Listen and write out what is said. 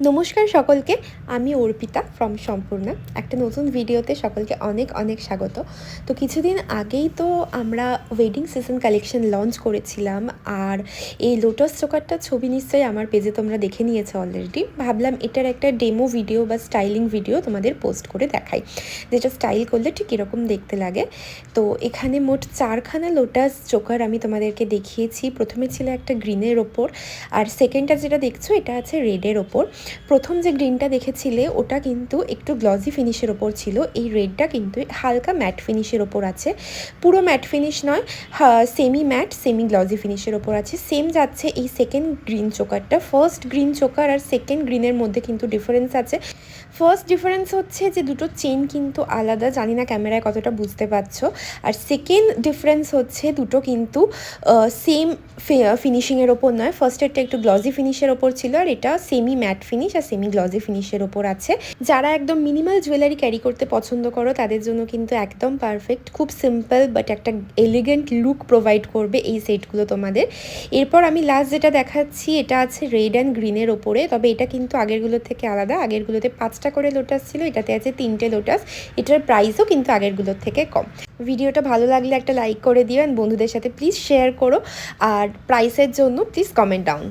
নমস্কার সকলকে, আমি অর্পিতা ফ্রম সম্পূর্ণা। একটা নতুন ভিডিওতে সকলকে অনেক অনেক স্বাগত। তো কিছুদিন আগেই তো আমরা ওয়েডিং সিজন কালেকশন লঞ্চ করেছিলাম, আর এই লোটাস চোকারটার ছবি নিশ্চয়ই আমার পেজে তোমরা দেখে নিয়েছো অলরেডি। ভাবলাম এটার একটা ডেমো ভিডিও বা স্টাইলিং ভিডিও তোমাদের পোস্ট করে দেখাই, যেটা স্টাইল করলে ঠিক এরকম দেখতে লাগে। তো এখানে মোট 4খানা লোটাস চোকার আমি তোমাদেরকে দেখিয়েছি। প্রথমে ছিল একটা গ্রিনের ওপর, আর সেকেন্ডটা যেটা দেখছো এটা আছে রেডের ওপর। প্রথম যে গ্রিনটা দেখেছিলে ওটা কিন্তু একটু গ্লসি ফিনিশের ওপর ছিল, এই রেডটা কিন্তু হালকা ম্যাট ফিনিশের ওপর আছে, পুরো ম্যাট ফিনিশ নয়, সেমি ম্যাট সেমি গ্লসি ফিনিশের ওপর আছে। সেম যাচ্ছে এই সেকেন্ড গ্রিন চোকারটা। ফার্স্ট গ্রিন চোকার আর সেকেন্ড গ্রিনের মধ্যে কিন্তু ডিফারেন্স আছে। ফার্স্ট ডিফারেন্স হচ্ছে যে দুটো চেন কিন্তু আলাদা, জানি না ক্যামেরায় কতটা বুঝতে পারছো। আর সেকেন্ড ডিফারেন্স হচ্ছে দুটো কিন্তু সেম ফিনিশিংয়ের ওপর নয়। ফার্স্টেরটা একটু গ্লসি ফিনিশের ওপর ছিল, আর এটা সেমি ম্যাট ফিনিশ আর সেমি গ্লসি ফিনিশের ওপর আছে। যারা একদম মিনিমাল জুয়েলারি ক্যারি করতে পছন্দ করো তাদের জন্য কিন্তু একদম পারফেক্ট। খুব সিম্পল বাট একটা এলিগেন্ট লুক প্রোভাইড করবে এই সেটগুলো তোমাদের। এরপর আমি লাস্ট যেটা দেখাচ্ছি এটা আছে রেড অ্যান্ড গ্রিনের ওপরে, তবে এটা কিন্তু আগেরগুলোর থেকে আলাদা। আগেরগুলোতে 5টা করে লোটাস ছিল, এটাতে আছে 3টে লোটাস। এটার প্রাইসও কিন্তু আগেরগুলোর থেকে কম। ভিডিওটা ভালো লাগলে একটা লাইক করে দিও, অ্যান্ড বন্ধুদের সাথে প্লিজ শেয়ার করো, আর প্রাইসের জন্য প্লিজ কমেন্ট ডাউন।